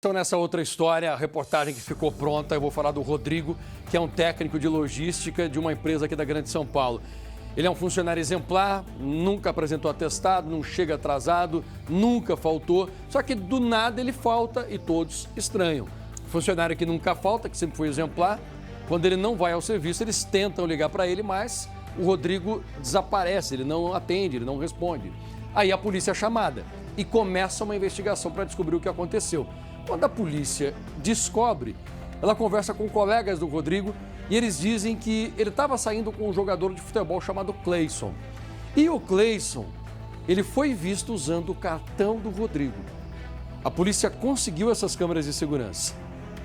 Então, nessa outra história, a reportagem que ficou pronta, eu vou falar do Rodrigo, que é um técnico de logística de uma empresa aqui da Grande São Paulo. Ele é um funcionário exemplar, nunca apresentou atestado, não chega atrasado, nunca faltou, só que do nada ele falta e todos estranham. Funcionário que nunca falta, que sempre foi exemplar, quando ele não vai ao serviço, eles tentam ligar para ele, mas o Rodrigo desaparece, ele não atende, ele não responde. Aí a polícia é chamada e começa uma investigação para descobrir o que aconteceu. Quando a polícia descobre, ela conversa com colegas do Rodrigo e eles dizem que ele estava saindo com um jogador de futebol chamado Cleison. E o Cleison, ele foi visto usando o cartão do Rodrigo. A polícia conseguiu essas câmeras de segurança.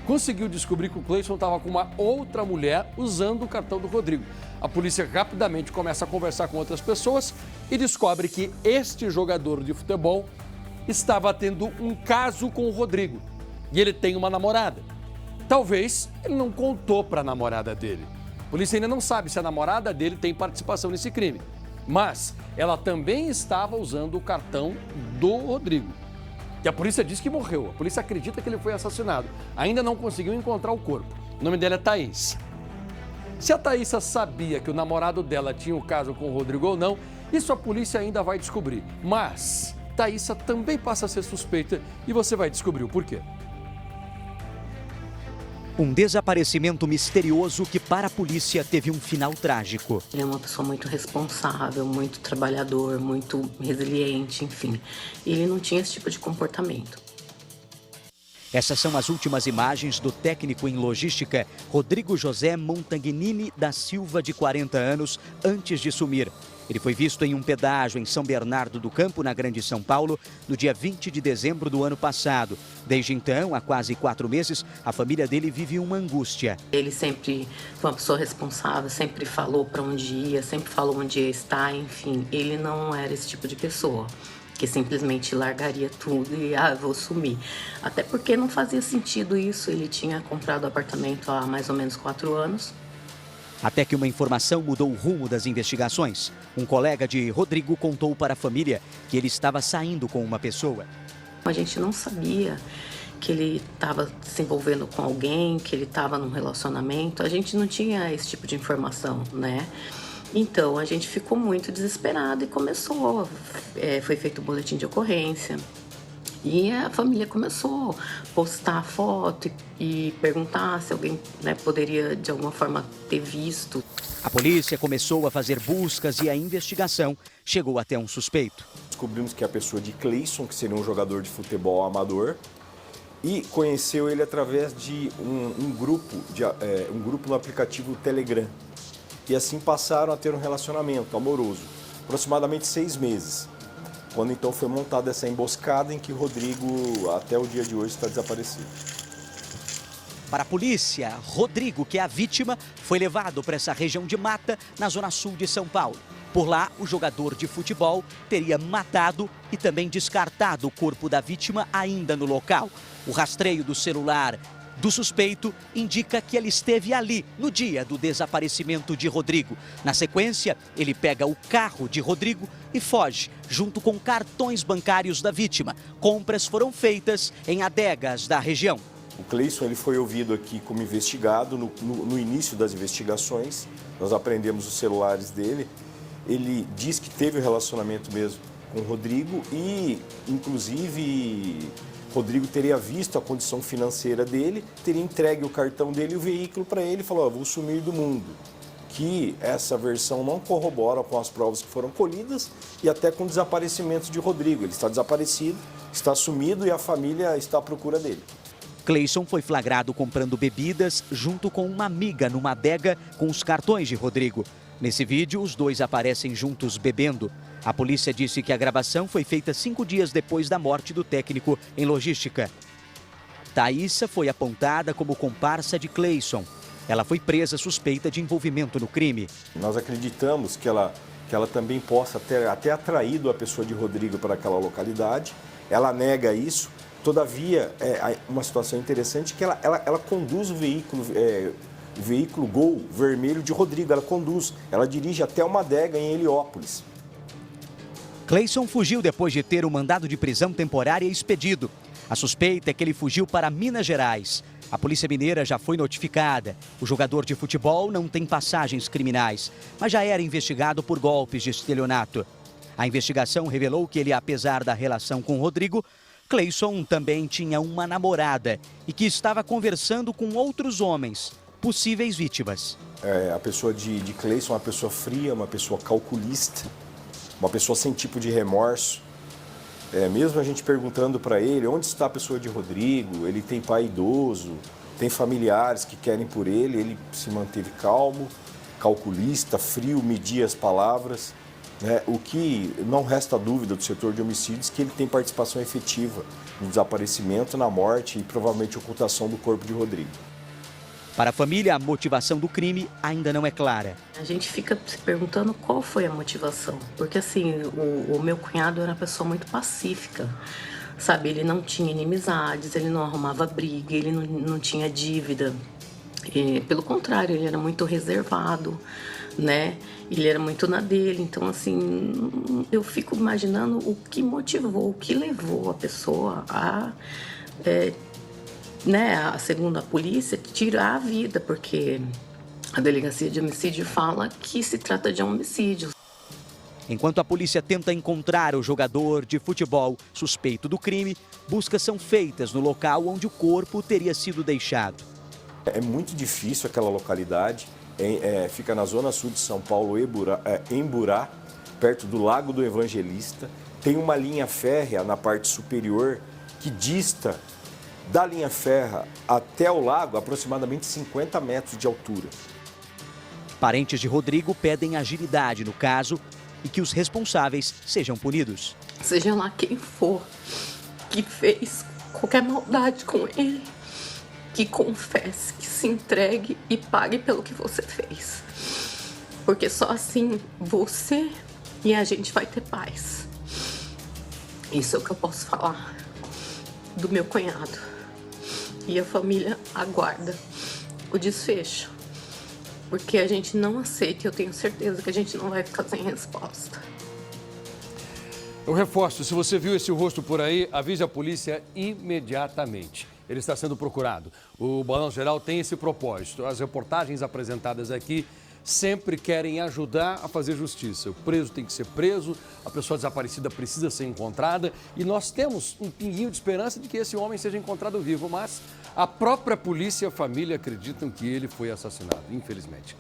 Conseguiu descobrir que o Cleison estava com uma outra mulher usando o cartão do Rodrigo. A polícia rapidamente começa a conversar com outras pessoas e descobre que este jogador de futebol estava tendo um caso com o Rodrigo. E ele tem uma namorada. Talvez ele não contou para a namorada dele. A polícia ainda não sabe se a namorada dele tem participação nesse crime. Mas ela também estava usando o cartão do Rodrigo. E a polícia diz que morreu. A polícia acredita que ele foi assassinado. Ainda não conseguiu encontrar o corpo. O nome dela é Thaís. Se a Thaísa sabia que o namorado dela tinha um caso com o Rodrigo ou não, isso a polícia ainda vai descobrir. Mas Thaísa também passa a ser suspeita e você vai descobrir o porquê. Um desaparecimento misterioso que para a polícia teve um final trágico. Ele é uma pessoa muito responsável, muito trabalhador, muito resiliente, enfim. Ele não tinha esse tipo de comportamento. Essas são as últimas imagens do técnico em logística Rodrigo José Montagnini da Silva, de 40 anos, antes de sumir. Ele foi visto em um pedágio em São Bernardo do Campo, na Grande São Paulo, no dia 20 de dezembro do ano passado. Desde então, há quase 4 meses, a família dele vive uma angústia. Ele sempre foi uma pessoa responsável, sempre falou para onde ia, sempre falou onde ia estar, enfim. Ele não era esse tipo de pessoa que simplesmente largaria tudo e, vou sumir. Até porque não fazia sentido isso. Ele tinha comprado apartamento há mais ou menos 4 anos. Até que uma informação mudou o rumo das investigações. Um colega de Rodrigo contou para a família que ele estava saindo com uma pessoa. A gente não sabia que ele estava se envolvendo com alguém, que ele estava num relacionamento. A gente não tinha esse tipo de informação, né? Então, a gente ficou muito desesperado e começou. Foi feito o boletim de ocorrência. E a família começou a postar foto e perguntar se alguém, poderia, de alguma forma, ter visto. A polícia começou a fazer buscas e a investigação chegou até um suspeito. Descobrimos que é a pessoa de Cleison, que seria um jogador de futebol amador, e conheceu ele através de um grupo no aplicativo Telegram. E assim passaram a ter um relacionamento amoroso, aproximadamente 6 meses. Quando então foi montada essa emboscada em que Rodrigo, até o dia de hoje, está desaparecido. Para a polícia, Rodrigo, que é a vítima, foi levado para essa região de mata, na zona sul de São Paulo. Por lá, o jogador de futebol teria matado e também descartado o corpo da vítima ainda no local. O rastreio do celular do suspeito indica que ele esteve ali no dia do desaparecimento de Rodrigo. Na sequência, ele pega o carro de Rodrigo e foge, junto com cartões bancários da vítima. Compras foram feitas em adegas da região. O Cleison, ele foi ouvido aqui como investigado no início das investigações. Nós apreendemos os celulares dele. Ele diz que teve um relacionamento mesmo com o Rodrigo e, inclusive, Rodrigo teria visto a condição financeira dele, teria entregue o cartão dele e o veículo para ele e falou, vou sumir do mundo. Que essa versão não corrobora com as provas que foram colhidas e até com o desaparecimento de Rodrigo. Ele está desaparecido, está sumido e a família está à procura dele. Cleison foi flagrado comprando bebidas junto com uma amiga numa adega com os cartões de Rodrigo. Nesse vídeo, os dois aparecem juntos bebendo. A polícia disse que a gravação foi feita 5 dias depois da morte do técnico em logística. Thaísa foi apontada como comparsa de Cleison. Ela foi presa suspeita de envolvimento no crime. Nós acreditamos que ela também possa ter até atraído a pessoa de Rodrigo para aquela localidade. Ela nega isso. Todavia, é uma situação interessante que ela conduz o veículo Gol vermelho de Rodrigo. Ela dirige até uma adega em Heliópolis. Cleison fugiu depois de ter um mandado de prisão temporária expedido. A suspeita é que ele fugiu para Minas Gerais. A Polícia Mineira já foi notificada. O jogador de futebol não tem passagens criminais, mas já era investigado por golpes de estelionato. A investigação revelou que ele, apesar da relação com Rodrigo, Cleison também tinha uma namorada e que estava conversando com outros homens, possíveis vítimas. A pessoa de Cleison é uma pessoa fria, uma pessoa calculista, uma pessoa sem tipo de remorso. Mesmo a gente perguntando para ele onde está a pessoa de Rodrigo, ele tem pai idoso, tem familiares que querem por ele se manteve calmo, calculista, frio, media as palavras. O que não resta dúvida do setor de homicídios que ele tem participação efetiva no desaparecimento, na morte e provavelmente ocultação do corpo de Rodrigo. Para a família, a motivação do crime ainda não é clara. A gente fica se perguntando qual foi a motivação, porque assim, o meu cunhado era uma pessoa muito pacífica, sabe? Ele não tinha inimizades, ele não arrumava briga, ele não tinha dívida. Pelo contrário, ele era muito reservado, né? Ele era muito na dele, então assim, eu fico imaginando o que motivou, o que levou a pessoa a, segundo a polícia, tirar a vida, porque a delegacia de homicídio fala que se trata de um homicídio. Enquanto a polícia tenta encontrar o jogador de futebol suspeito do crime, buscas são feitas no local onde o corpo teria sido deixado. É muito difícil aquela localidade. Fica na zona sul de São Paulo, Emburá, perto do Lago do Evangelista. Tem uma linha férrea na parte superior que dista da linha férrea até o lago aproximadamente 50 metros de altura. Parentes de Rodrigo pedem agilidade no caso e que os responsáveis sejam punidos. Seja lá quem for que fez qualquer maldade com ele, que confesse, que se entregue e pague pelo que você fez. Porque só assim você e a gente vai ter paz. Isso é o que eu posso falar do meu cunhado. E a família aguarda o desfecho. Porque a gente não aceita e eu tenho certeza que a gente não vai ficar sem resposta. Eu reforço, se você viu esse rosto por aí, avise a polícia imediatamente. Ele está sendo procurado. O Balanço Geral tem esse propósito. As reportagens apresentadas aqui sempre querem ajudar a fazer justiça. O preso tem que ser preso, a pessoa desaparecida precisa ser encontrada e nós temos um pinguinho de esperança de que esse homem seja encontrado vivo, mas a própria polícia e a família acreditam que ele foi assassinado, infelizmente.